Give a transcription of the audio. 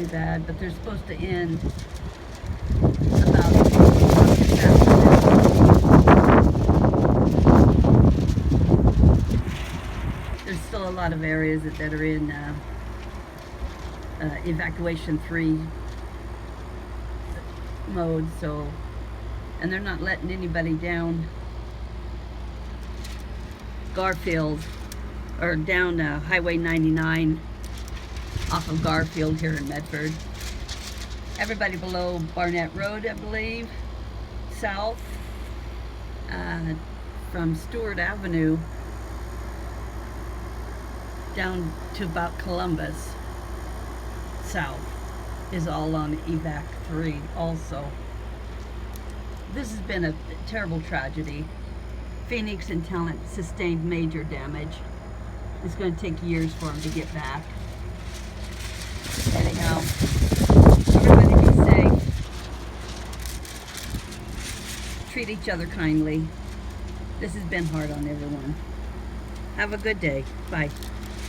too bad, but they're supposed to end about this afternoon. There's still a lot of areas that are in evacuation 3 mode, so, and they're not letting anybody down Garfield or down Highway 99 off of Garfield here in Medford. Everybody below Barnett Road, I believe, south from Stewart Avenue down to about Columbus south is all on evac 3 also. This has been a terrible tragedy. Phoenix and Talent sustained major damage. It's going to take years for them to get back. Anyhow, everybody be safe. Treat each other kindly. This has been hard on everyone. Have a good day. Bye.